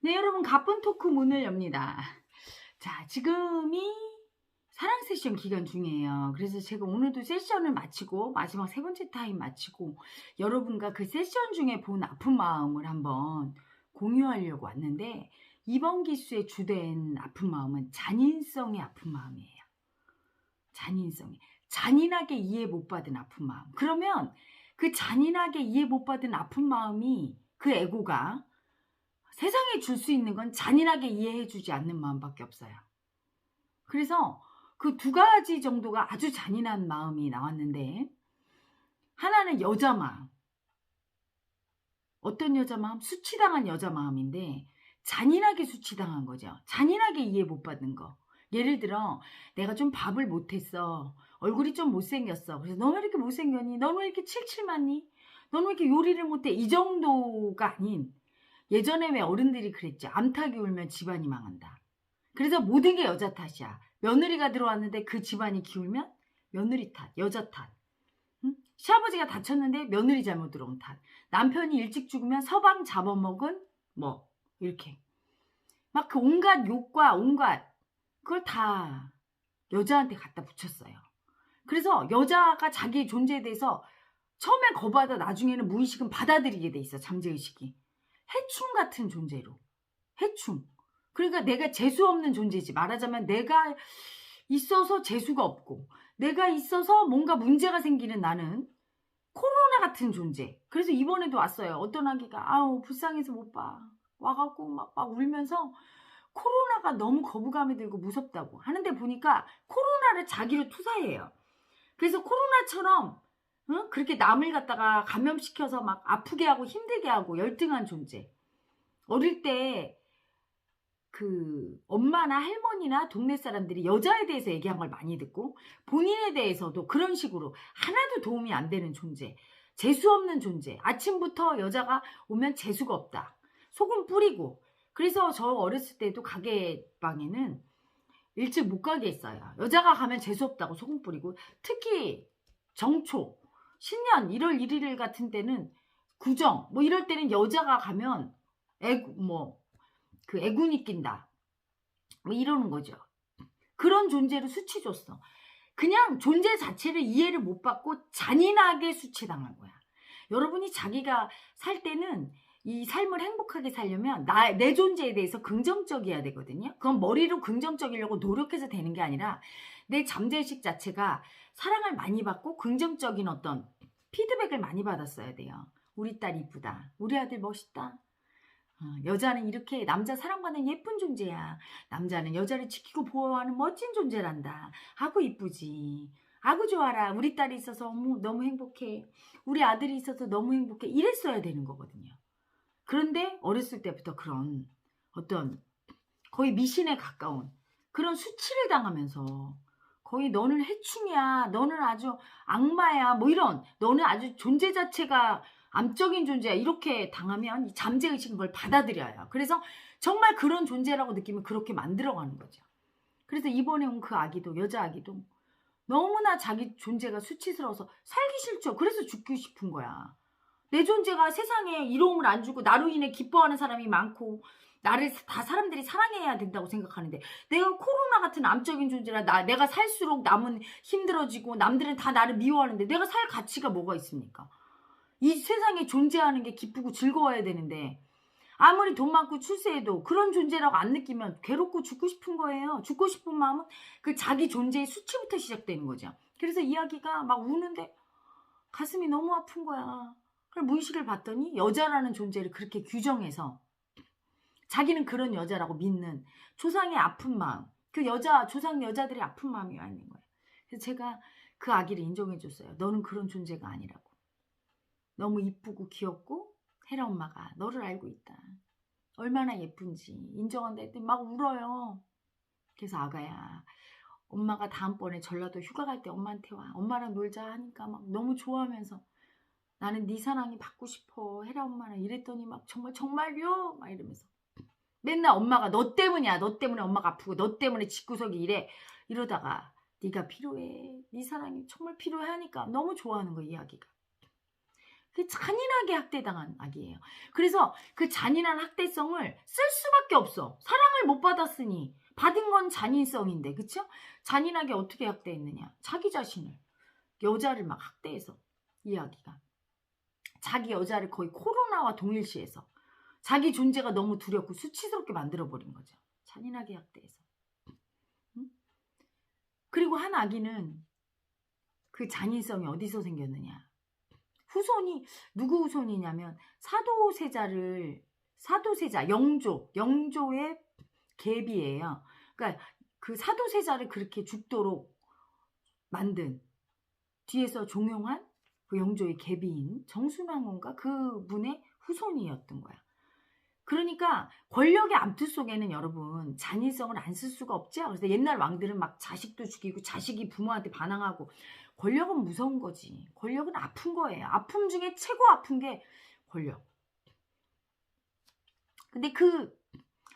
네, 여러분, 가쁜 토크 문을 엽니다. 자, 지금이 사랑 세션 기간 중이에요. 그래서 제가 오늘도 세션을 마치고 마지막 세 번째 타임 마치고 여러분과 그 세션 중에 본 아픈 마음을 한번 공유하려고 왔는데, 이번 기수의 주된 아픈 마음은 잔인성의 아픈 마음이에요. 잔인성이. 잔인하게 이해 못 받은 아픈 마음. 그러면 그 잔인하게 이해 못 받은 아픈 마음이, 그 에고가 세상에 줄 수 있는 건 잔인하게 이해해주지 않는 마음밖에 없어요. 그래서 그 두 가지 정도가 아주 잔인한 마음이 나왔는데, 하나는 여자 마음. 어떤 여자 마음? 수치당한 여자 마음인데, 잔인하게 수치당한 거죠. 잔인하게 이해 못 받는 거. 예를 들어, 내가 좀 밥을 못했어. 얼굴이 좀 못생겼어. 그래서 너 왜 이렇게 못생겼니? 너 왜 이렇게 칠칠맞니? 너는 왜 이렇게 요리를 못해? 이 정도가 아닌, 예전에 왜 어른들이 그랬죠. 암탉이 울면 집안이 망한다. 그래서 모든 게 여자 탓이야. 며느리가 들어왔는데 그 집안이 기울면 며느리 탓, 여자 탓. 응? 시아버지가 다쳤는데 며느리 잘못 들어온 탓. 남편이 일찍 죽으면 서방 잡아먹은 뭐 이렇게. 막 그 온갖 욕과 온갖 그걸 다 여자한테 갖다 붙였어요. 그래서 여자가 자기의 존재에 대해서 처음엔 거부하다 나중에는 무의식은 받아들이게 돼 있어. 잠재의식이. 해충 같은 존재로. 해충. 그러니까 내가 재수 없는 존재지. 말하자면 내가 있어서 재수가 없고, 내가 있어서 뭔가 문제가 생기는 나는 코로나 같은 존재. 그래서 이번에도 왔어요. 어떤 아기가 아우 불쌍해서 못 봐. 와갖고 막 울면서 코로나가 너무 거부감이 들고 무섭다고 하는데, 보니까 코로나를 자기로 투사해요. 그래서 코로나처럼 그렇게 남을 갖다가 감염시켜서 막 아프게 하고 힘들게 하고 열등한 존재. 어릴 때 그 엄마나 할머니나 동네 사람들이 여자에 대해서 얘기한 걸 많이 듣고, 본인에 대해서도 그런 식으로 하나도 도움이 안 되는 존재, 재수 없는 존재. 아침부터 여자가 오면 재수가 없다. 소금 뿌리고. 그래서 저 어렸을 때도 가게방에는 일찍 못 가게 했어요. 여자가 가면 재수 없다고 소금 뿌리고, 특히 정초, 신년 1월 1일 같은 때는, 구정 뭐 이럴 때는 여자가 가면 애군이 낀다. 뭐 이러는 거죠. 그런 존재를 수치 줬어. 그냥 존재 자체를 이해를 못 받고 잔인하게 수치당한 거야. 여러분이 자기가 살 때는 이 삶을 행복하게 살려면 내 존재에 대해서 긍정적이어야 되거든요. 그건 머리로 긍정적이려고 노력해서 되는 게 아니라, 내 잠재의식 자체가 사랑을 많이 받고 긍정적인 어떤 피드백을 많이 받았어야 돼요. 우리 딸 이쁘다. 우리 아들 멋있다. 여자는 이렇게 남자 사랑받는 예쁜 존재야. 남자는 여자를 지키고 보호하는 멋진 존재란다. 아구 이쁘지. 아구 좋아라. 우리 딸이 있어서 너무 행복해. 우리 아들이 있어서 너무 행복해. 이랬어야 되는 거거든요. 그런데 어렸을 때부터 그런 어떤 거의 미신에 가까운 그런 수치를 당하면서, 거의 너는 해충이야. 너는 아주 악마야. 뭐 이런, 너는 아주 존재 자체가 암적인 존재야. 이렇게 당하면 이 잠재의식은 그걸 받아들여요. 그래서 정말 그런 존재라고 느끼면 그렇게 만들어가는 거죠. 그래서 이번에 온 그 아기도, 여자 아기도 너무나 자기 존재가 수치스러워서 살기 싫죠. 그래서 죽고 싶은 거야. 내 존재가 세상에 이로움을 안 주고 나로 인해 기뻐하는 사람이 많고, 나를 다 사람들이 사랑해야 된다고 생각하는데, 내가 코로나 같은 암적인 존재라 내가 살수록 남은 힘들어지고 남들은 다 나를 미워하는데 내가 살 가치가 뭐가 있습니까? 이 세상에 존재하는 게 기쁘고 즐거워야 되는데, 아무리 돈 많고 출세해도 그런 존재라고 안 느끼면 괴롭고 죽고 싶은 거예요. 죽고 싶은 마음은 그 자기 존재의 수치부터 시작되는 거죠. 그래서 이야기가 막 우는데 가슴이 너무 아픈 거야. 그걸 무의식을 봤더니 여자라는 존재를 그렇게 규정해서 자기는 그런 여자라고 믿는 조상의 아픈 마음, 그 조상 여자들의 아픈 마음이 와 있는 거예요. 그래서 제가 그 아기를 인정해 줬어요. 너는 그런 존재가 아니라고. 너무 이쁘고 귀엽고 혜라 엄마가 너를 알고 있다. 얼마나 예쁜지 인정한다 했더니 막 울어요. 그래서 아가야, 엄마가 다음번에 전라도 휴가 갈 때 엄마한테 와. 엄마랑 놀자 하니까 막 너무 좋아하면서, 나는 네 사랑이 받고 싶어. 혜라 엄마는 이랬더니 막 정말요? 막 이러면서 맨날 엄마가 너 때문이야. 너 때문에 엄마가 아프고 너 때문에 집구석이 이래. 이러다가 네가 필요해. 네 사랑이 정말 필요해 하니까 너무 좋아하는 거야, 이야기가. 그 잔인하게 학대당한 아기예요. 그래서 그 잔인한 학대성을 쓸 수밖에 없어. 사랑을 못 받았으니. 받은 건 잔인성인데, 그쵸? 잔인하게 어떻게 학대했느냐? 자기 자신을, 여자를 막 학대해서, 이 아기가. 자기 여자를 거의 코로나와 동일시해서 자기 존재가 너무 두렵고 수치스럽게 만들어버린 거죠. 잔인하게 학대해서. 응? 그리고 한 아기는 그 잔인성이 어디서 생겼느냐? 후손이 누구 후손이냐면 사도세자 영조의 계비예요. 그러니까 그 사도세자를 그렇게 죽도록 만든 뒤에서 종용한 그 영조의 계비인 정순왕후인가 그분의 후손이었던 거야. 그러니까 권력의 암투 속에는 여러분 잔인성을 안 쓸 수가 없죠. 그래서 옛날 왕들은 막 자식도 죽이고 자식이 부모한테 반항하고 권력은 무서운 거지. 권력은 아픈 거예요. 아픔 중에 최고 아픈 게 권력. 근데 그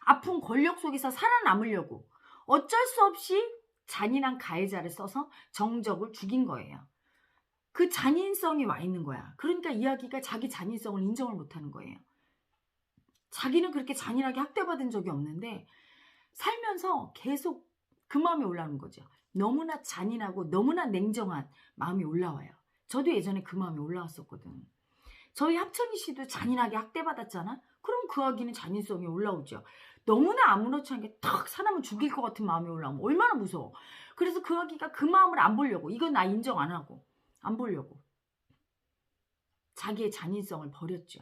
아픈 권력 속에서 살아남으려고 어쩔 수 없이 잔인한 가해자를 써서 정적을 죽인 거예요. 그 잔인성이 와 있는 거야. 그러니까 이야기가 자기 잔인성을 인정을 못하는 거예요. 자기는 그렇게 잔인하게 학대받은 적이 없는데 살면서 계속 그 마음이 올라오는 거죠. 너무나 잔인하고 너무나 냉정한 마음이 올라와요. 저도 예전에 그 마음이 올라왔었거든. 저희 합천이 씨도 잔인하게 학대받았잖아? 그럼 그 아기는 잔인성이 올라오죠. 너무나 아무렇지 않게 탁 사람을 죽일 것 같은 마음이 올라오면 얼마나 무서워. 그래서 그 아기가 그 마음을 안 보려고, 이건 나 인정 안 하고 안 보려고 자기의 잔인성을 버렸죠.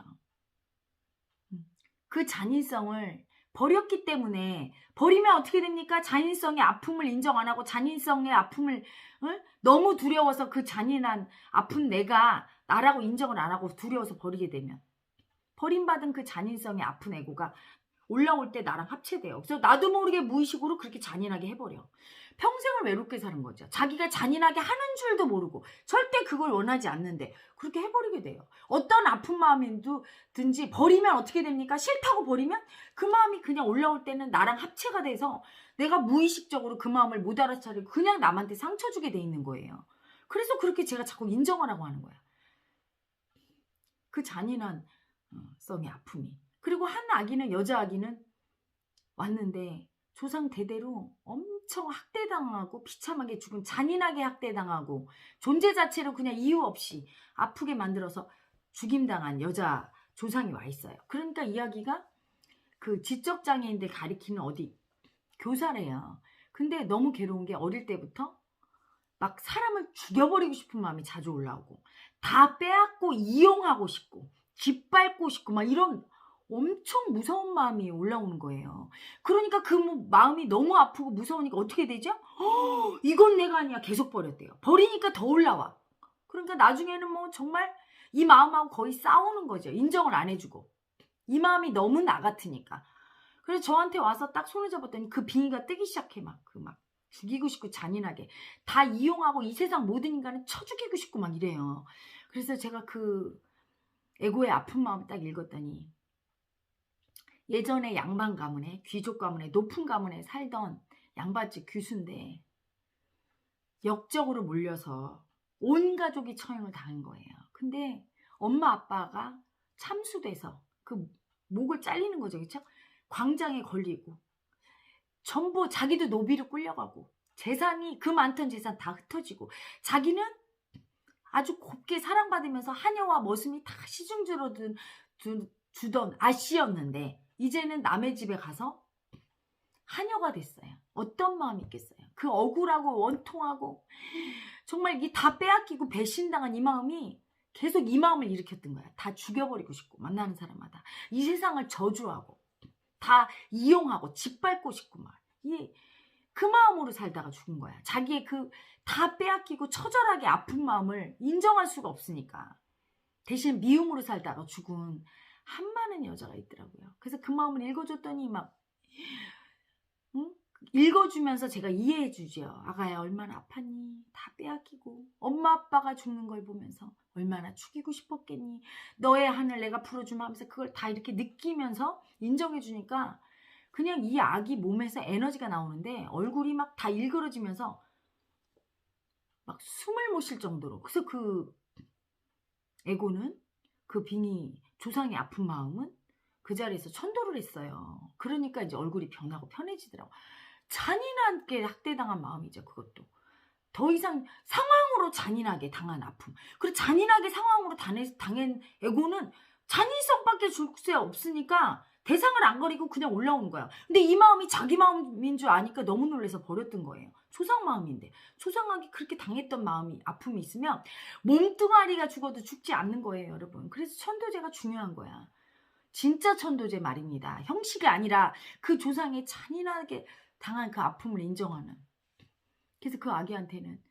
그 잔인성을 버렸기 때문에, 버리면 어떻게 됩니까? 잔인성의 아픔을 인정 안 하고 잔인성의 아픔을 너무 두려워서 그 잔인한 아픈 내가 나라고 인정을 안 하고 두려워서 버리게 되면 버림받은 그 잔인성의 아픈 에고가 올라올 때 나랑 합체돼요. 그래서 나도 모르게 무의식으로 그렇게 잔인하게 해버려. 평생을 외롭게 사는 거죠. 자기가 잔인하게 하는 줄도 모르고 절대 그걸 원하지 않는데 그렇게 해버리게 돼요. 어떤 아픈 마음이든지 버리면 어떻게 됩니까? 싫다고 버리면 그 마음이 그냥 올라올 때는 나랑 합체가 돼서 내가 무의식적으로 그 마음을 못 알아차리고 그냥 남한테 상처 주게 돼 있는 거예요. 그래서 그렇게 제가 자꾸 인정하라고 하는 거야. 그 잔인한 성의 아픔이. 그리고 한 아기는, 여자 아기는 왔는데 조상 대대로 엄청 학대당하고 비참하게 죽은, 잔인하게 학대당하고 존재 자체로 그냥 이유 없이 아프게 만들어서 죽임당한 여자 조상이 와 있어요. 그러니까 이야기가 그 지적장애인들 가리키는 어디 교사래요. 근데 너무 괴로운 게 어릴 때부터 막 사람을 죽여버리고 싶은 마음이 자주 올라오고 다 빼앗고 이용하고 싶고 짓밟고 싶고 막 이런 엄청 무서운 마음이 올라오는 거예요. 그러니까 그 마음이 너무 아프고 무서우니까 어떻게 되죠? 이건 내가 아니야. 계속 버렸대요. 버리니까 더 올라와. 그러니까 나중에는 뭐 정말 이 마음하고 거의 싸우는 거죠. 인정을 안 해주고. 이 마음이 너무 나 같으니까. 그래서 저한테 와서 딱 손을 잡았더니 그 빙의가 뜨기 시작해. 막 죽이고 싶고 잔인하게 다 이용하고 이 세상 모든 인간을 쳐 죽이고 싶고 막 이래요. 그래서 제가 그 에고의 아픈 마음을 딱 읽었더니 예전에 양반 가문에, 귀족 가문에, 높은 가문에 살던 양반집 귀수인데 역적으로 몰려서 온 가족이 처형을 당한 거예요. 근데 엄마 아빠가 참수돼서 그 목을 잘리는 거죠. 그렇죠? 광장에 걸리고 전부 자기도 노비로 끌려가고 재산이, 그 많던 재산 다 흩어지고 자기는 아주 곱게 사랑받으면서 하녀와 머슴이 다 시중 주던 아씨였는데 이제는 남의 집에 가서 하녀가 됐어요. 어떤 마음이 있겠어요? 그 억울하고 원통하고 정말 이게 다 빼앗기고 배신당한 이 마음이 계속 이 마음을 일으켰던 거야. 다 죽여버리고 싶고 만나는 사람마다 이 세상을 저주하고 다 이용하고 짓밟고 싶고 막 그 마음으로 살다가 죽은 거야. 자기의 그 다 빼앗기고 처절하게 아픈 마음을 인정할 수가 없으니까 대신 미움으로 살다가 죽은 한많은 여자가 있더라고요. 그래서 그 마음을 읽어줬더니 막 읽어주면서 제가 이해해주죠. 아가야 얼마나 아팠니? 다 빼앗기고 엄마 아빠가 죽는 걸 보면서 얼마나 죽이고 싶었겠니? 너의 한을 내가 풀어주면 하면서 그걸 다 이렇게 느끼면서 인정해주니까 그냥 이 아기 몸에서 에너지가 나오는데 얼굴이 막 다 일그러지면서 막 숨을 못 쉴 정도로. 그래서 그 에고는 그 빙의 조상이 아픈 마음은 그 자리에서 천도를 했어요. 그러니까 이제 얼굴이 변하고 편해지더라고. 잔인하게 학대당한 마음이죠. 그것도. 더 이상 상황으로 잔인하게 당한 아픔. 그리고 잔인하게 상황으로 당한 에고는 잔인성밖에 줄 수 없으니까 대상을 안 거리고 그냥 올라오는 거야. 근데 이 마음이 자기 마음인 줄 아니까 너무 놀라서 버렸던 거예요. 초상 마음인데. 초상하게 그렇게 당했던 마음이 아픔이 있으면 몸뚱아리가 죽어도 죽지 않는 거예요, 여러분. 그래서 천도제가 중요한 거야. 진짜 천도제 말입니다. 형식이 아니라 그 조상의 잔인하게 당한 그 아픔을 인정하는. 그래서 그 아기한테는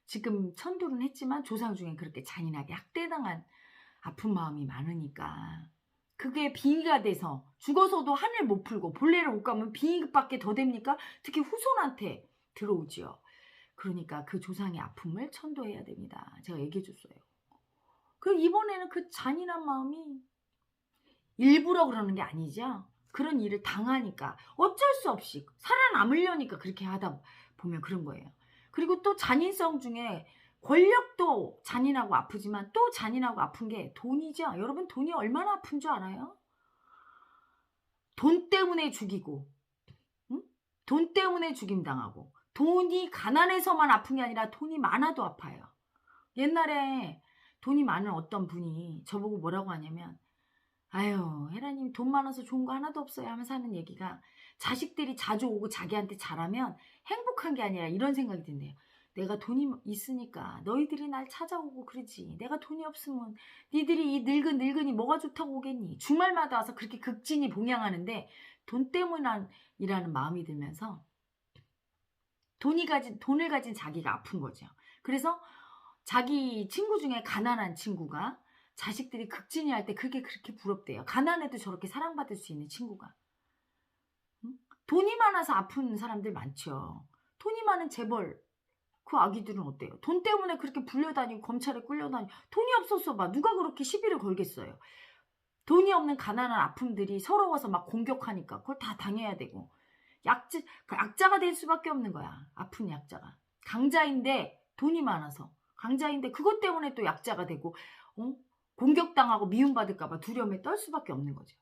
지금 천도는 했지만 조상 중에 그렇게 잔인하게 학대당한 아픈 마음이 많으니까 그게 빙의가 돼서 죽어서도 한을 못 풀고 본래를 못 가면 빙의밖에 더 됩니까? 특히 후손한테 들어오지요. 그러니까 그 조상의 아픔을 천도해야 됩니다. 제가 얘기해 줬어요. 그리고 이번에는 그 잔인한 마음이 일부러 그러는 게 아니죠. 그런 일을 당하니까 어쩔 수 없이 살아남으려니까 그렇게 하다 보면 그런 거예요. 그리고 또 잔인성 중에 권력도 잔인하고 아프지만 또 잔인하고 아픈 게 돈이죠. 여러분 돈이 얼마나 아픈 줄 알아요? 돈 때문에 죽이고, 응? 돈 때문에 죽임당하고, 돈이 가난해서만 아픈 게 아니라 돈이 많아도 아파요. 옛날에 돈이 많은 어떤 분이 저보고 뭐라고 하냐면 아유 혜라님 돈 많아서 좋은 거 하나도 없어요 하면서 하는 얘기가 자식들이 자주 오고 자기한테 잘하면 행복한 게 아니라 이런 생각이 든대요. 내가 돈이 있으니까 너희들이 날 찾아오고 그러지. 내가 돈이 없으면 니들이 이 늙은 늙은이 뭐가 좋다고 오겠니. 주말마다 와서 그렇게 극진히 봉양하는데 돈 때문이라는 마음이 들면서 돈을 가진 자기가 아픈 거죠. 그래서 자기 친구 중에 가난한 친구가 자식들이 극진히 할 때 그게 그렇게 부럽대요. 가난해도 저렇게 사랑받을 수 있는 친구가. 응? 돈이 많아서 아픈 사람들 많죠. 돈이 많은 재벌 그 아기들은 어때요? 돈 때문에 그렇게 불려다니고 검찰에 끌려다니고 돈이 없었어 봐. 누가 그렇게 시비를 걸겠어요. 돈이 없는 가난한 아픔들이 서러워서 막 공격하니까 그걸 다 당해야 되고 약자가 될 수밖에 없는 거야. 아픈 약자가. 강자인데 돈이 많아서. 강자인데 그것 때문에 또 약자가 되고 공격당하고 미움받을까 봐 두려움에 떨 수밖에 없는 거죠.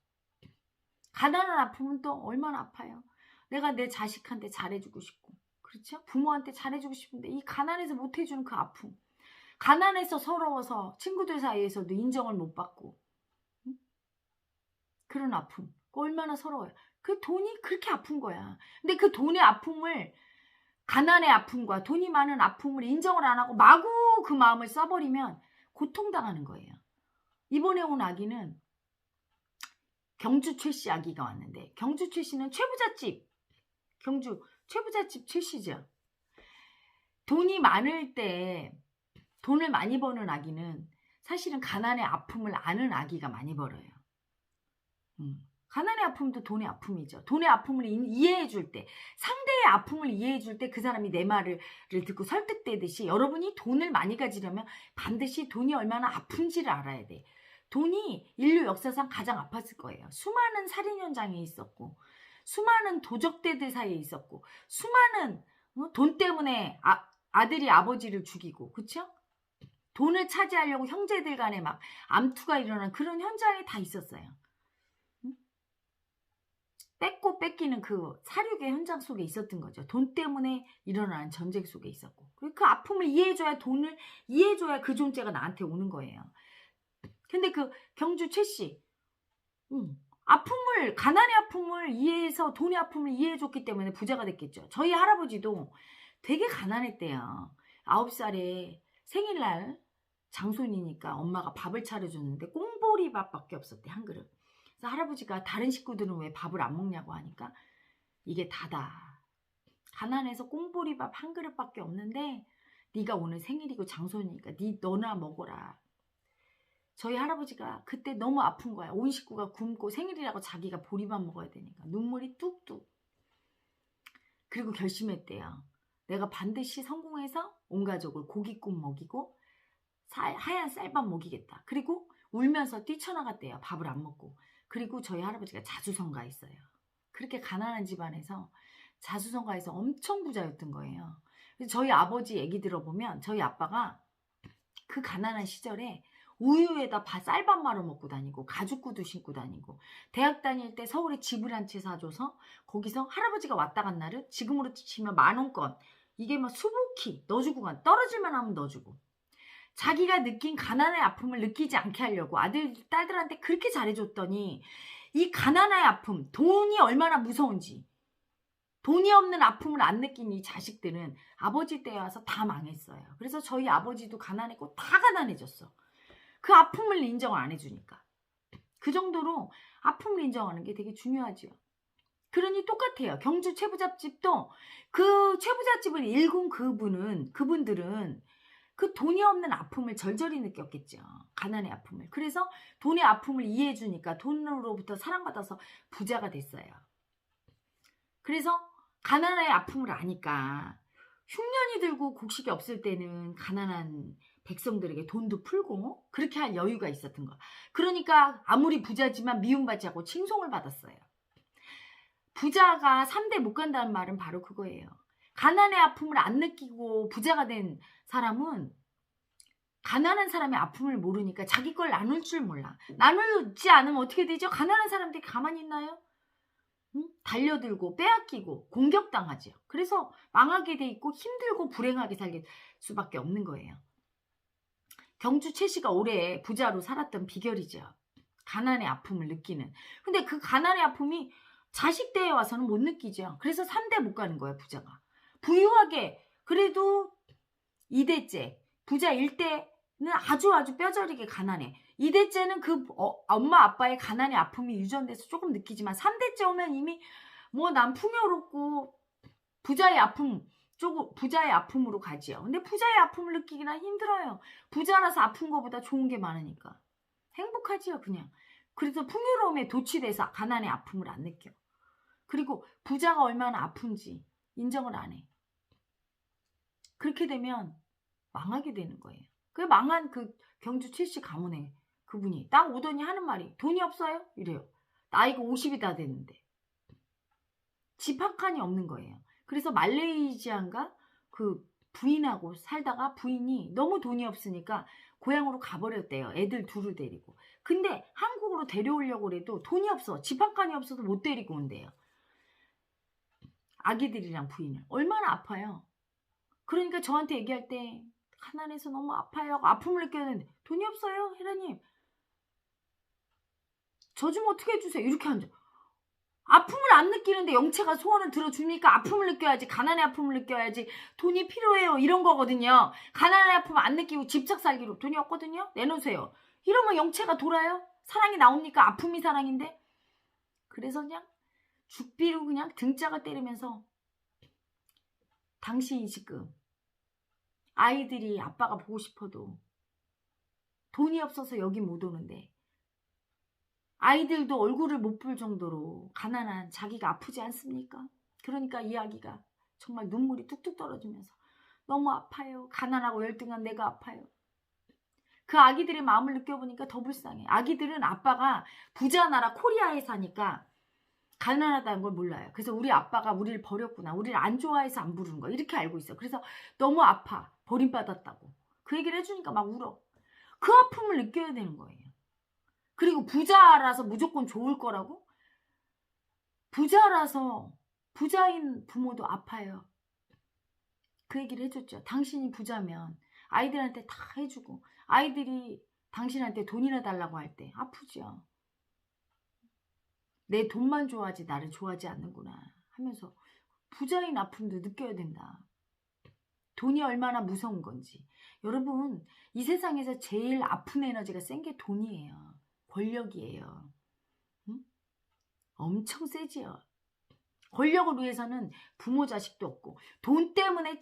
가난한 아픔은 또 얼마나 아파요. 내가 내 자식한테 잘해주고 싶고 그렇죠? 부모한테 잘해주고 싶은데 이 가난해서 못해주는 그 아픔. 가난해서 서러워서 친구들 사이에서도 인정을 못 받고 그런 아픔. 얼마나 서러워요. 그 돈이 그렇게 아픈 거야. 근데 그 돈의 아픔을 가난의 아픔과 돈이 많은 아픔을 인정을 안 하고 마구 그 마음을 써버리면 고통당하는 거예요. 이번에 온 아기는 경주 최씨 아기가 왔는데 경주 최씨는 최부잣집 경주 최부잣집 최씨죠. 돈이 많을 때 돈을 많이 버는 아기는 사실은 가난의 아픔을 아는 아기가 많이 벌어요. 가난의 아픔도 돈의 아픔이죠. 돈의 아픔을 이해해 줄 때, 상대의 아픔을 이해해 줄 때 그 사람이 내 말을 듣고 설득되듯이 여러분이 돈을 많이 가지려면 반드시 돈이 얼마나 아픈지를 알아야 돼. 돈이 인류 역사상 가장 아팠을 거예요. 수많은 살인 현장에 있었고 수많은 도적대들 사이에 있었고 수많은 돈 때문에 아들이 아버지를 죽이고 그렇죠? 돈을 차지하려고 형제들 간에 막 암투가 일어난 그런 현장에 다 있었어요. 뺏고 뺏기는 그 사륙의 현장 속에 있었던 거죠. 돈 때문에 일어나는 전쟁 속에 있었고 그리고 그 아픔을 이해해줘야 돈을 이해해줘야 그 존재가 나한테 오는 거예요. 근데 그 경주 최씨 아픔을 가난의 아픔을 이해해서 돈의 아픔을 이해해줬기 때문에 부자가 됐겠죠. 저희 할아버지도 되게 가난했대요. 9살에 생일날 장손이니까 엄마가 밥을 차려줬는데 꽁보리밥밖에 없었대. 한 그릇. 그래서 할아버지가 다른 식구들은 왜 밥을 안 먹냐고 하니까 이게 다다. 가난해서 꽁보리밥 한 그릇밖에 없는데 네가 오늘 생일이고 장손이니까 너나 먹어라. 저희 할아버지가 그때 너무 아픈 거야. 온 식구가 굶고 생일이라고 자기가 보리밥 먹어야 되니까 눈물이 뚝뚝. 그리고 결심했대요. 내가 반드시 성공해서 온 가족을 고깃국 먹이고 하얀 쌀밥 먹이겠다. 그리고 울면서 뛰쳐나갔대요. 밥을 안 먹고. 그리고 저희 할아버지가 자수성가했어요. 그렇게 가난한 집안에서 자수성가해서 엄청 부자였던 거예요. 그래서 저희 아버지 얘기 들어보면 저희 아빠가 그 가난한 시절에 우유에다 쌀밥 말아 먹고 다니고 가죽구두 신고 다니고 대학 다닐 때 서울에 집을 한 채 사줘서 거기서 할아버지가 왔다 간 날은 지금으로 치면 10,000원권 이게 막 수북히 넣어주고 떨어질만 하면 넣어주고 자기가 느낀 가난의 아픔을 느끼지 않게 하려고 아들 딸들한테 그렇게 잘해줬더니 이 가난의 아픔 돈이 얼마나 무서운지 돈이 없는 아픔을 안 느낀 이 자식들은 아버지 때에 와서 다 망했어요. 그래서 저희 아버지도 가난했고 다 가난해졌어. 그 아픔을 인정을 안 해주니까. 그 정도로 아픔을 인정하는 게 되게 중요하죠. 그러니 똑같아요. 경주 최부잣집도 그 최부잣집을 일군 그분들은 그 돈이 없는 아픔을 절절히 느꼈겠죠. 가난의 아픔을. 그래서 돈의 아픔을 이해해주니까 돈으로부터 사랑받아서 부자가 됐어요. 그래서 가난의 아픔을 아니까 흉년이 들고 곡식이 없을 때는 가난한 백성들에게 돈도 풀고 그렇게 할 여유가 있었던 거. 그러니까 아무리 부자지만 미움받지 않고 칭송을 받았어요. 부자가 3대 못 간다는 말은 바로 그거예요. 가난의 아픔을 안 느끼고 부자가 된 사람은 가난한 사람의 아픔을 모르니까 자기 걸 나눌 줄 몰라. 나누지 않으면 어떻게 되죠? 가난한 사람들이 가만히 있나요? 달려들고 빼앗기고 공격당하죠. 그래서 망하게 돼 있고 힘들고 불행하게 살 수밖에 없는 거예요. 경주 최씨가 오래 부자로 살았던 비결이죠. 가난의 아픔을 느끼는. 근데 그 가난의 아픔이 자식 때에 와서는 못 느끼죠. 그래서 3대 못 가는 거예요. 부자가. 부유하게 그래도 2대째 부자 1대는 아주 뼈저리게 가난해. 2대째는 그 엄마 아빠의 가난의 아픔이 유전돼서 조금 느끼지만 3대째 오면 이미 뭐 난 풍요롭고 부자의 아픔으로 가지요. 근데 부자의 아픔을 느끼기나 힘들어요. 부자라서 아픈 것보다 좋은 게 많으니까. 행복하지요 그냥. 그래서 풍요로움에 도취돼서 가난의 아픔을 안 느껴. 그리고 부자가 얼마나 아픈지 인정을 안 해. 그렇게 되면 망하게 되는 거예요. 그 망한 그 경주 최씨 가문에 그분이 딱 오더니 하는 말이 돈이 없어요? 이래요. 나이가 50이 다 됐는데. 집 한 칸이 없는 거예요. 그래서 말레이시아인가 그 부인하고 살다가 부인이 너무 돈이 없으니까 고향으로 가버렸대요. 애들 둘을 데리고. 근데 한국으로 데려오려고 해도 돈이 없어. 집 한 칸이 없어서 못 데리고 온대요. 아기들이랑 부인을. 얼마나 아파요. 그러니까 저한테 얘기할 때 가난해서 너무 아파요. 아픔을 느껴야 되는데 돈이 없어요. 혜라님. 저 좀 어떻게 해주세요. 이렇게 앉아. 아픔을 안 느끼는데 영체가 소원을 들어주니까 아픔을 느껴야지. 가난의 아픔을 느껴야지. 돈이 필요해요. 이런 거거든요. 가난의 아픔을 안 느끼고 집착 살기로 돈이 없거든요. 내놓으세요. 이러면 영체가 돌아요. 사랑이 나옵니까? 아픔이 사랑인데. 그래서 그냥 죽비로 그냥 등짝을 때리면서 당신이 지금 아이들이 아빠가 보고 싶어도 돈이 없어서 여기 못 오는데 아이들도 얼굴을 못 볼 정도로 가난한 자기가 아프지 않습니까? 그러니까 이야기가 정말 눈물이 뚝뚝 떨어지면서 너무 아파요. 가난하고 열등한 내가 아파요. 그 아기들의 마음을 느껴보니까 더 불쌍해. 아기들은 아빠가 부자 나라 코리아에 사니까 가난하다는 걸 몰라요. 그래서 우리 아빠가 우리를 버렸구나. 우리를 안 좋아해서 안 부르는 거야. 이렇게 알고 있어. 그래서 너무 아파. 버림받았다고. 그 얘기를 해주니까 막 울어. 그 아픔을 느껴야 되는 거예요. 그리고 부자라서 무조건 좋을 거라고? 부자라서 부자인 부모도 아파요. 그 얘기를 해줬죠. 당신이 부자면 아이들한테 다 해주고 아이들이 당신한테 돈이나 달라고 할 때 아프죠. 내 돈만 좋아하지 나를 좋아하지 않는구나 하면서 부자인 아픔도 느껴야 된다. 돈이 얼마나 무서운 건지. 여러분 이 세상에서 제일 아픈 에너지가 센 게 돈이에요. 권력이에요. 응? 엄청 세지요. 권력을 위해서는 부모 자식도 없고 돈 때문에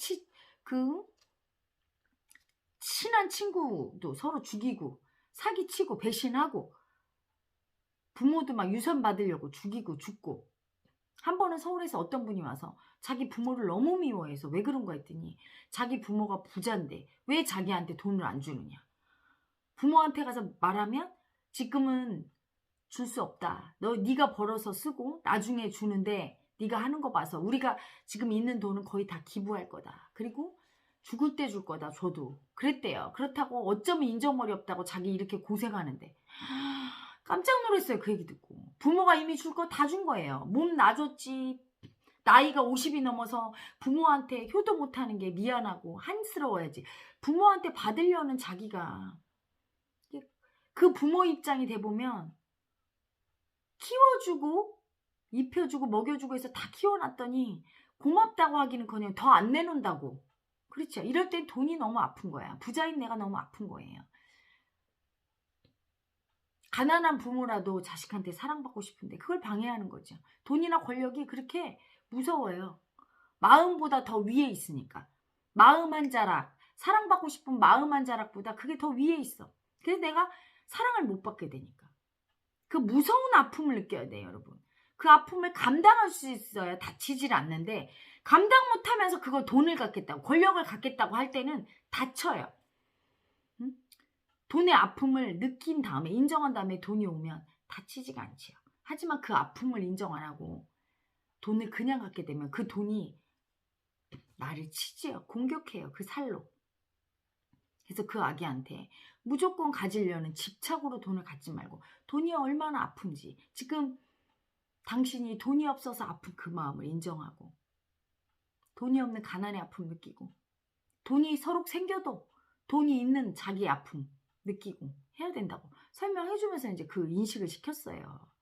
친한 친구도 서로 죽이고 사기치고 배신하고 부모도 막 유산 받으려고 죽이고 죽고. 한 번은 서울에서 어떤 분이 와서 자기 부모를 너무 미워해서 왜 그런가 했더니 자기 부모가 부자인데 왜 자기한테 돈을 안 주느냐. 부모한테 가서 말하면 지금은 줄 수 없다. 네가 벌어서 쓰고 나중에 주는데 네가 하는 거 봐서 우리가 지금 있는 돈은 거의 다 기부할 거다. 그리고 죽을 때 줄 거다. 저도 그랬대요. 그렇다고 어쩌면 인정머리 없다고 자기 이렇게 고생하는데 깜짝 놀랐어요. 그 얘기 듣고. 부모가 이미 줄 거 다 준 거예요. 몸 놔줬지. 나이가 50이 넘어서 부모한테 효도 못하는 게 미안하고 한스러워야지. 부모한테 받으려는 자기가 그 부모 입장이 돼보면 키워주고 입혀주고 먹여주고 해서 다 키워놨더니 고맙다고 하기는커녕 더 안 내놓는다고. 그렇죠. 이럴 땐 돈이 너무 아픈 거야. 부자인 내가 너무 아픈 거예요. 가난한 부모라도 자식한테 사랑받고 싶은데 그걸 방해하는 거죠. 돈이나 권력이 그렇게 무서워요. 마음보다 더 위에 있으니까. 마음 한 자락, 사랑받고 싶은 마음 한 자락보다 그게 더 위에 있어. 그래서 내가 사랑을 못 받게 되니까. 그 무서운 아픔을 느껴야 돼요, 여러분. 그 아픔을 감당할 수 있어야 다치질 않는데 감당 못하면서 그걸 돈을 갖겠다고 권력을 갖겠다고 할 때는 다쳐요. 응? 돈의 아픔을 느낀 다음에 인정한 다음에 돈이 오면 다치지가 않지요. 하지만 그 아픔을 인정 안 하고 돈을 그냥 갖게 되면 그 돈이 나를 치지요. 공격해요. 그 살로. 그래서 그 아기한테 무조건 가지려는 집착으로 돈을 갖지 말고 돈이 얼마나 아픈지 지금 당신이 돈이 없어서 아픈 그 마음을 인정하고 돈이 없는 가난의 아픔 느끼고 돈이 서로 생겨도 돈이 있는 자기의 아픔 느끼고 해야 된다고 설명해주면서 이제 그 인식을 시켰어요.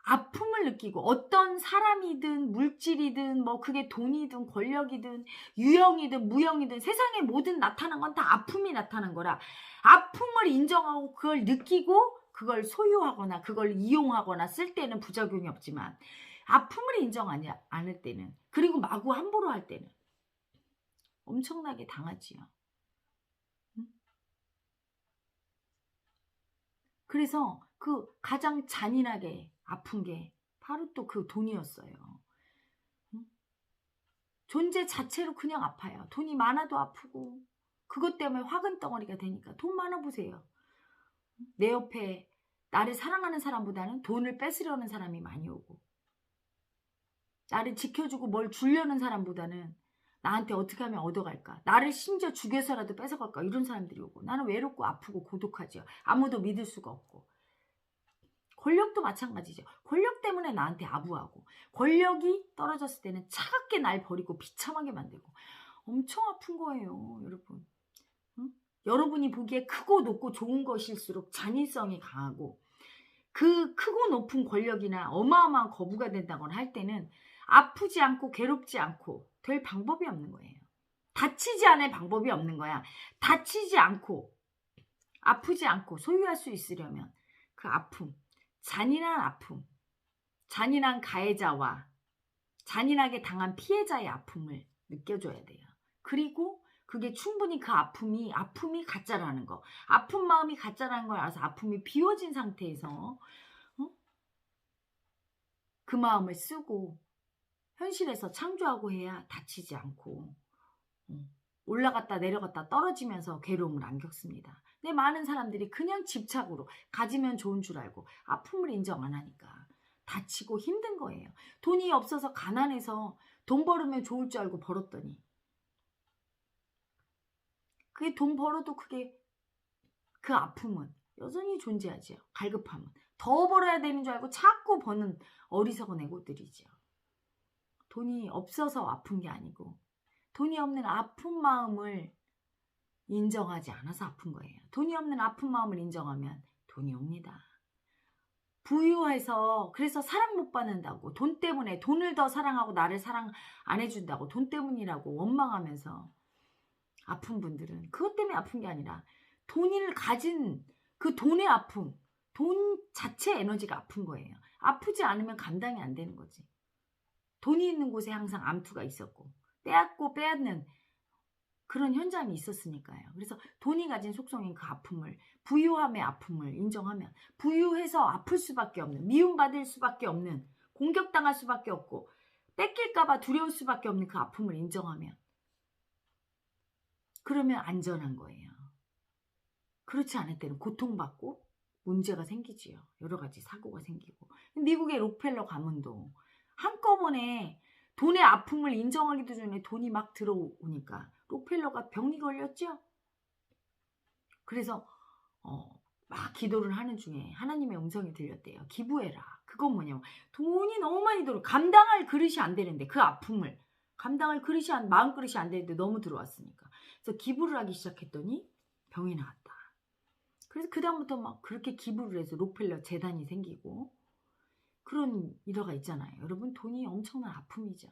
아픔을 느끼고 어떤 사람이든 물질이든 뭐 그게 돈이든 권력이든 유형이든 무형이든 세상에 모든 나타난 건 다 아픔이 나타난 거라 아픔을 인정하고 그걸 느끼고 그걸 소유하거나 그걸 이용하거나 쓸 때는 부작용이 없지만 아픔을 인정하지 않을 때는 그리고 마구 함부로 할 때는 엄청나게 당하지요. 그래서 그 가장 잔인하게 아픈 게 바로 또 그 돈이었어요. 존재 자체로 그냥 아파요. 돈이 많아도 아프고 그것 때문에 화근 덩어리가 되니까 돈 많아 보세요. 내 옆에 나를 사랑하는 사람보다는 돈을 뺏으려는 사람이 많이 오고 나를 지켜주고 뭘 주려는 사람보다는 나한테 어떻게 하면 얻어갈까 나를 심지어 죽여서라도 뺏어갈까 이런 사람들이 오고 나는 외롭고 아프고 고독하죠. 아무도 믿을 수가 없고 권력도 마찬가지죠. 권력 때문에 나한테 아부하고 권력이 떨어졌을 때는 차갑게 날 버리고 비참하게 만들고 엄청 아픈 거예요. 여러분. 응? 여러분이 보기에 크고 높고 좋은 것일수록 잔인성이 강하고 그 크고 높은 권력이나 어마어마한 거부가 된다거나 할 때는 아프지 않고 괴롭지 않고 될 방법이 없는 거예요. 다치지 않을 방법이 없는 거야. 다치지 않고 아프지 않고 소유할 수 있으려면 그 아픔 잔인한 아픔, 잔인한 가해자와 잔인하게 당한 피해자의 아픔을 느껴줘야 돼요. 그리고 그게 충분히 그 아픔이 가짜라는 거. 아픈 마음이 가짜라는 걸 알아서 아픔이 비워진 상태에서 그 마음을 쓰고 현실에서 창조하고 해야 다치지 않고 올라갔다 내려갔다 떨어지면서 괴로움을 안 겪습니다. 근데 많은 사람들이 그냥 집착으로 가지면 좋은 줄 알고 아픔을 인정 안 하니까 다치고 힘든 거예요. 돈이 없어서 가난해서 돈 벌으면 좋을 줄 알고 벌었더니 그게 돈 벌어도 그게 그 아픔은 여전히 존재하죠. 갈급함은. 더 벌어야 되는 줄 알고 자꾸 버는 어리석은 애고들이죠. 돈이 없어서 아픈 게 아니고 돈이 없는 아픈 마음을 인정하지 않아서 아픈 거예요. 돈이 없는 아픈 마음을 인정하면 돈이 옵니다. 부유해서 그래서 사랑 못 받는다고 돈 때문에 돈을 더 사랑하고 나를 사랑 안 해준다고 돈 때문이라고 원망하면서 아픈 분들은 그것 때문에 아픈 게 아니라 돈을 가진 그 돈의 아픔 돈 자체 에너지가 아픈 거예요. 아프지 않으면 감당이 안 되는 거지. 돈이 있는 곳에 항상 암투가 있었고 빼앗고 빼앗는 그런 현장이 있었으니까요. 그래서 돈이 가진 속성인 그 아픔을 부유함의 아픔을 인정하면 부유해서 아플 수밖에 없는 미움받을 수밖에 없는 공격당할 수밖에 없고 뺏길까 봐 두려울 수밖에 없는 그 아픔을 인정하면 그러면 안전한 거예요. 그렇지 않을 때는 고통받고 문제가 생기지요. 여러 가지 사고가 생기고 미국의 록펠러 가문도 한꺼번에 돈의 아픔을 인정하기도 전에 돈이 막 들어오니까 록펠러가 병이 걸렸죠. 그래서 막 기도를 하는 중에 하나님의 음성이 들렸대요. 기부해라. 그건 뭐냐면 돈이 너무 많이 들어 감당할 그릇이 안 되는데 그 아픔을 감당할 마음 그릇이 안 되는데 너무 들어왔으니까. 그래서 기부를 하기 시작했더니 병이 나왔다. 그래서 그다음부터 막 그렇게 기부를 해서 록펠러 재단이 생기고 그런 일화가 있잖아요. 여러분 돈이 엄청난 아픔이죠.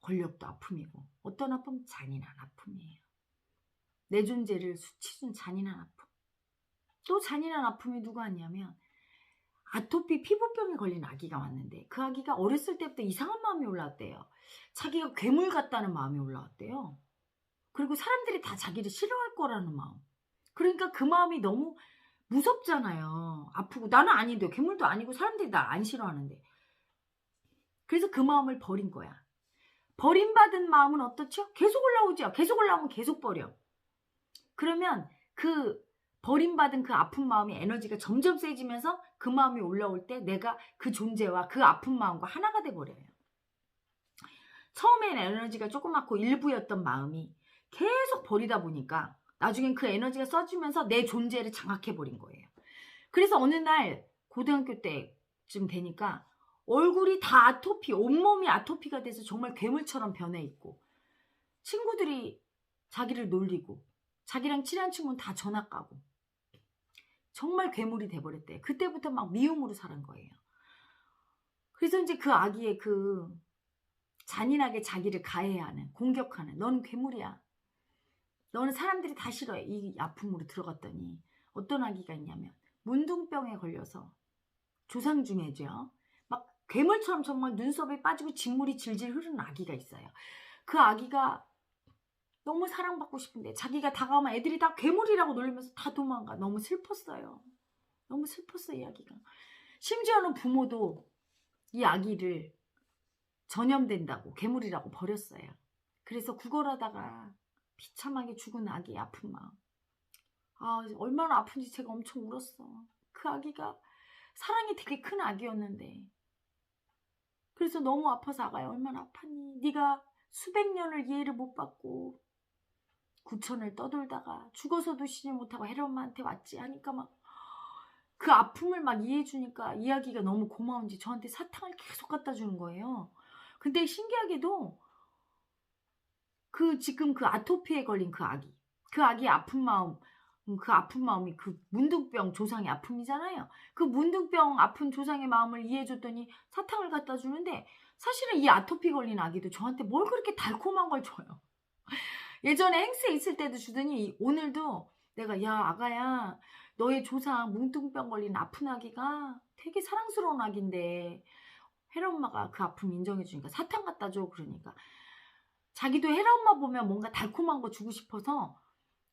권력도 아픔이고 어떤 아픔? 잔인한 아픔이에요. 내 존재를 수치준 잔인한 아픔. 또 잔인한 아픔이 누가 왔냐면 아토피 피부병에 걸린 아기가 왔는데 그 아기가 어렸을 때부터 이상한 마음이 올라왔대요. 자기가 괴물 같다는 마음이 올라왔대요. 그리고 사람들이 다 자기를 싫어할 거라는 마음. 그러니까 그 마음이 너무 무섭잖아요. 아프고 나는 아닌데 괴물도 아니고 사람들이 나 안 싫어하는데. 그래서 그 마음을 버린 거야. 버림받은 마음은 어떻죠? 계속 올라오죠. 계속 올라오면 계속 버려. 그러면 그 버림받은 그 아픈 마음의 에너지가 점점 세지면서 그 마음이 올라올 때 내가 그 존재와 그 아픈 마음과 하나가 돼버려요. 처음엔 에너지가 조그맣고 일부였던 마음이 계속 버리다 보니까 나중엔 그 에너지가 써지면서 내 존재를 장악해버린 거예요. 그래서 어느 날 고등학교 때쯤 되니까 얼굴이 다 아토피, 온몸이 아토피가 돼서 정말 괴물처럼 변해 있고 친구들이 자기를 놀리고 자기랑 친한 친구는 다 전학 가고 정말 괴물이 돼버렸대. 그때부터 막 미움으로 살은 거예요. 그래서 이제 그 아기의 그 잔인하게 자기를 가해하는, 공격하는 너는 괴물이야. 너는 사람들이 다 싫어해. 이 아픔으로 들어갔더니 어떤 아기가 있냐면 문둥병에 걸려서 조상 중에죠. 막 괴물처럼 정말 눈썹에 빠지고 진물이 질질 흐르는 아기가 있어요. 그 아기가 너무 사랑받고 싶은데 자기가 다가오면 애들이 다 괴물이라고 놀리면서 다 도망가. 너무 슬펐어요. 너무 슬펐어 이 아기가. 심지어는 부모도 이 아기를 전염된다고 괴물이라고 버렸어요. 그래서 구걸하다가 비참하게 죽은 아기의 아픈 마음. 얼마나 아픈지 제가 엄청 울었어. 그 아기가 사랑이 되게 큰 아기였는데 그래서 너무 아파서 아가야 얼마나 아팠니? 네가 수백 년을 이해를 못 받고 구천을 떠돌다가 죽어서도 쉬지 못하고 혜련마한테 왔지 하니까 막 그 아픔을 막 이해해 주니까 이야기가 너무 고마운지 저한테 사탕을 계속 갖다 주는 거예요. 근데 신기하게도 지금 그 아토피에 걸린 그 아기의 아픈 마음, 그 아픈 마음이 그 문둥병 조상의 아픔이잖아요. 그 문둥병 아픈 조상의 마음을 이해해 줬더니 사탕을 갖다 주는데 사실은 이 아토피 걸린 아기도 저한테 뭘 그렇게 달콤한 걸 줘요. 예전에 행세에 있을 때도 주더니 오늘도 내가 야 아가야 너의 조상 뭉뚱병 걸린 아픈 아기가 되게 사랑스러운 아기인데 혜라엄마가 그 아픔 인정해 주니까 사탕 갖다 줘. 그러니까 자기도 혜라엄마 보면 뭔가 달콤한 거 주고 싶어서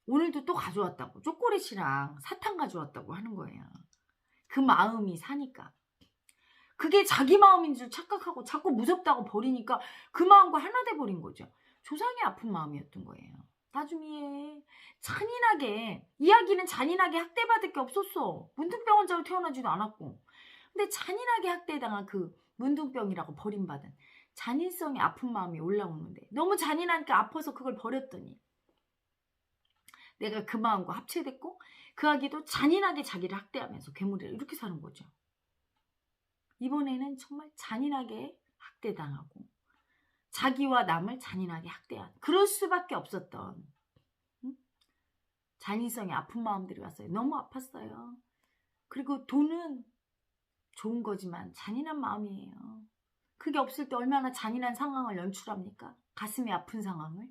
오늘도 또 가져왔다고 초콜릿이랑 사탕 가져왔다고 하는 거예요. 그 마음이 사니까 그게 자기 마음인 줄 착각하고 자꾸 무섭다고 버리니까 그 마음과 하나 돼버린 거죠. 조상의 아픈 마음이었던 거예요. 나중에 잔인하게 이야기는 잔인하게 학대받을 게 없었어. 문둥병 환자로 태어나지도 않았고 근데 잔인하게 학대당한 그 문둥병이라고 버림받은 잔인성의 아픈 마음이 올라오는데 너무 잔인하니까 아파서 그걸 버렸더니 내가 그 마음과 합체됐고 그 아기도 잔인하게 자기를 학대하면서 괴물이라 이렇게 사는 거죠. 이번에는 정말 잔인하게 학대당하고 자기와 남을 잔인하게 학대한 그럴 수밖에 없었던 잔인성의 아픈 마음들이 왔어요. 너무 아팠어요. 그리고 돈은 좋은 거지만 잔인한 마음이에요. 그게 없을 때 얼마나 잔인한 상황을 연출합니까? 가슴이 아픈 상황을.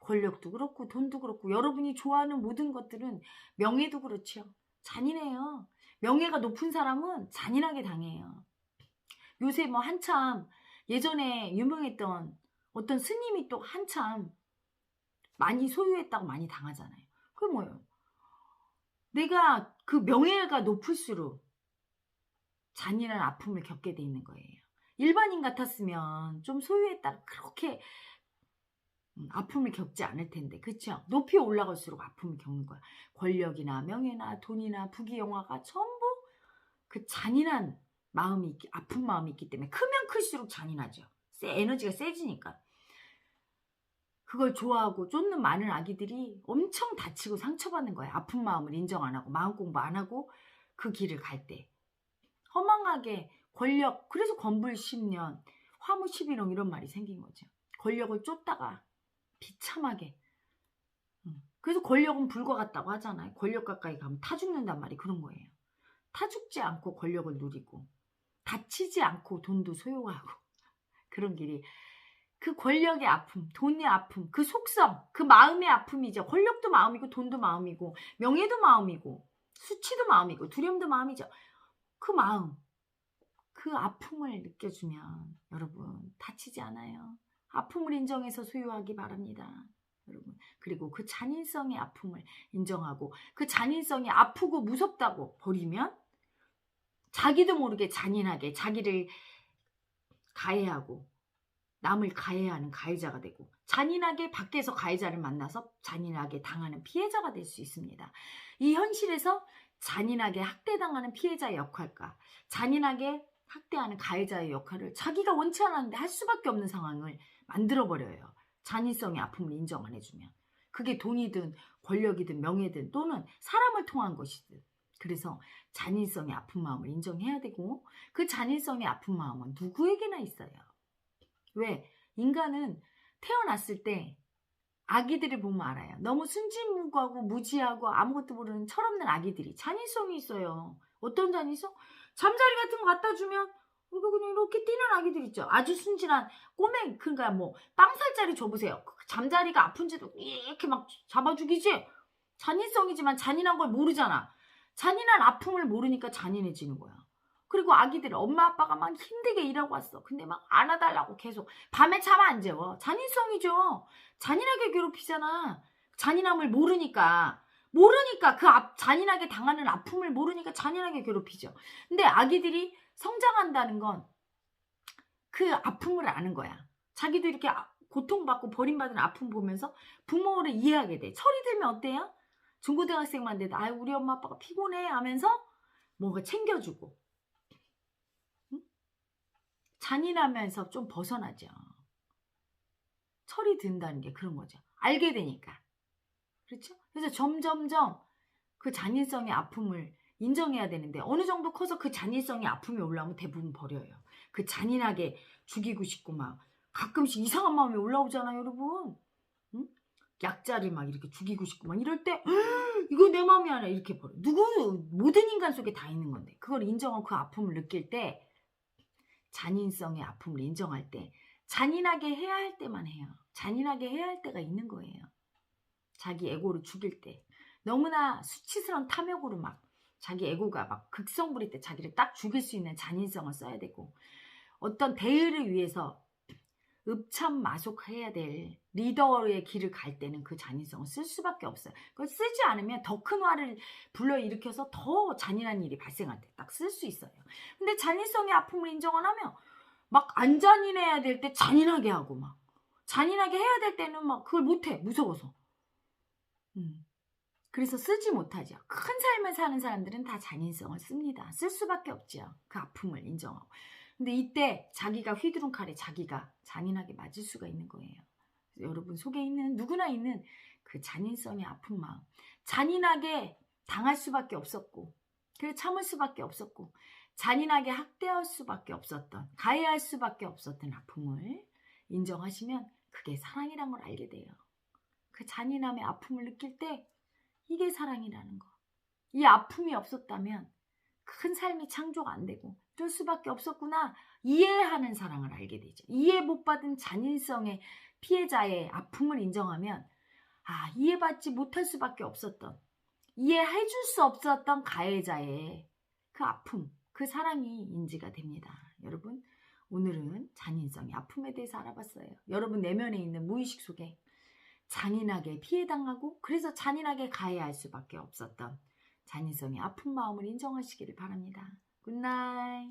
권력도 그렇고 돈도 그렇고 여러분이 좋아하는 모든 것들은 명예도 그렇죠. 잔인해요. 명예가 높은 사람은 잔인하게 당해요. 요새 뭐 한참 예전에 유명했던 어떤 스님이 또 한참 많이 소유했다고 많이 당하잖아요. 그게 뭐예요? 내가 그 명예가 높을수록 잔인한 아픔을 겪게 돼 있는 거예요. 일반인 같았으면 좀 소유했다가 그렇게 아픔을 겪지 않을 텐데 그렇죠? 높이 올라갈수록 아픔을 겪는 거야. 권력이나 명예나 돈이나 부귀영화가 전부 그 잔인한 마음이 아픈 마음이 있기 때문에 크면 클수록 잔인하죠. 에너지가 세지니까. 그걸 좋아하고 쫓는 많은 아기들이 엄청 다치고 상처받는 거예요. 아픈 마음을 인정 안 하고 마음 공부 안 하고 그 길을 갈 때. 허망하게 권력, 그래서 건불 10년, 화무 11홍 이런 말이 생긴 거죠. 권력을 쫓다가 비참하게. 그래서 권력은 불과 같다고 하잖아요. 권력 가까이 가면 타 죽는단 말이 그런 거예요. 타 죽지 않고 권력을 누리고 다치지 않고 돈도 소유하고 그런 길이, 그 권력의 아픔, 돈의 아픔, 그 속성, 그 마음의 아픔이죠. 권력도 마음이고 돈도 마음이고 명예도 마음이고 수치도 마음이고 두려움도 마음이죠. 그 마음, 그 아픔을 느껴주면 여러분 다치지 않아요. 아픔을 인정해서 소유하기 바랍니다. 여러분. 그리고 그 잔인성의 아픔을 인정하고 그 잔인성이 아프고 무섭다고 버리면 자기도 모르게 잔인하게 자기를 가해하고 남을 가해하는 가해자가 되고 잔인하게 밖에서 가해자를 만나서 잔인하게 당하는 피해자가 될 수 있습니다. 이 현실에서 잔인하게 학대당하는 피해자의 역할과 잔인하게 학대하는 가해자의 역할을 자기가 원치 않았는데 할 수밖에 없는 상황을 만들어버려요. 잔인성의 아픔을 인정 안 해주면. 그게 돈이든 권력이든 명예든 또는 사람을 통한 것이든. 그래서 잔인성의 아픈 마음을 인정해야 되고 그 잔인성의 아픈 마음은 누구에게나 있어요. 왜? 인간은 태어났을 때 아기들을 보면 알아요. 너무 순진무구하고 무지하고 아무것도 모르는 철없는 아기들이 잔인성이 있어요. 어떤 잔인성? 잠자리 같은 거 갖다 주면 이거 그냥 이렇게 뛰는 아기들 있죠. 아주 순진한 꼬맹, 그러니까 뭐 빵살짜리 줘보세요. 잠자리가 아픈지도 이렇게 막 잡아주기지. 잔인성이지만 잔인한 걸 모르잖아. 잔인한 아픔을 모르니까 잔인해지는 거야. 그리고 아기들 엄마 아빠가 막 힘들게 일하고 왔어. 근데 막 안아달라고 계속 밤에 잠 안 재워. 잔인성이죠. 잔인하게 괴롭히잖아. 잔인함을 모르니까 그 잔인하게 당하는 아픔을 모르니까 잔인하게 괴롭히죠. 근데 아기들이 성장한다는 건 그 아픔을 아는 거야. 자기도 이렇게 고통받고 버림받은 아픔 보면서 부모를 이해하게 돼. 철이 들면 어때요? 중고등학생만 돼도 아유 우리 엄마 아빠가 피곤해 하면서 뭔가 챙겨주고 잔인하면서 좀 벗어나죠. 철이 든다는 게 그런 거죠. 알게 되니까. 그렇죠? 그래서 점점점 그 잔인성의 아픔을 인정해야 되는데 어느 정도 커서 그 잔인성의 아픔이 올라오면 대부분 버려요. 그 잔인하게 죽이고 싶고 막 가끔씩 이상한 마음이 올라오잖아요, 여러분. 응? 약자를 막 이렇게 죽이고 싶고 막 이럴 때 이거 내 마음이 아니야 이렇게 버려. 모든 인간 속에 다 있는 건데 그걸 인정하고 그 아픔을 느낄 때 잔인성의 아픔을 인정할 때 잔인하게 해야 할 때만 해요. 잔인하게 해야 할 때가 있는 거예요. 자기 에고를 죽일 때 너무나 수치스러운 탐욕으로 막 자기 에고가 막 극성 부릴 때 자기를 딱 죽일 수 있는 잔인성을 써야 되고 어떤 대의를 위해서 읍참마속해야 될 리더의 길을 갈 때는 그 잔인성을 쓸 수밖에 없어요. 그걸 쓰지 않으면 더 큰 화를 불러일으켜서 더 잔인한 일이 발생할 때 딱 쓸 수 있어요. 근데 잔인성의 아픔을 인정 안 하면 막 안 잔인해야 될 때 잔인하게 하고 막 잔인하게 해야 될 때는 막 그걸 못해. 무서워서. 그래서 쓰지 못하죠. 큰 삶을 사는 사람들은 다 잔인성을 씁니다. 쓸 수밖에 없죠. 그 아픔을 인정하고. 근데 이때 자기가 휘두른 칼에 자기가 잔인하게 맞을 수가 있는 거예요. 여러분 속에 있는 누구나 있는 그 잔인성의 아픈 마음. 잔인하게 당할 수밖에 없었고 그래 참을 수밖에 없었고 잔인하게 학대할 수밖에 없었던 가해할 수밖에 없었던 아픔을 인정하시면 그게 사랑이란 걸 알게 돼요. 그 잔인함의 아픔을 느낄 때 이게 사랑이라는 거. 이 아픔이 없었다면 큰 삶이 창조가 안 되고 이럴 수밖에 없었구나. 이해하는 사랑을 알게 되죠. 이해 못 받은 잔인성의 피해자의 아픔을 인정하면 이해받지 못할 수밖에 없었던 이해해 줄 수 없었던 가해자의 그 아픔, 그 사랑이 인지가 됩니다. 여러분 오늘은 잔인성의 아픔에 대해서 알아봤어요. 여러분 내면에 있는 무의식 속에 잔인하게 피해당하고 그래서 잔인하게 가해할 수밖에 없었던 잔인성의 아픈 마음을 인정하시기를 바랍니다. 굿나잇.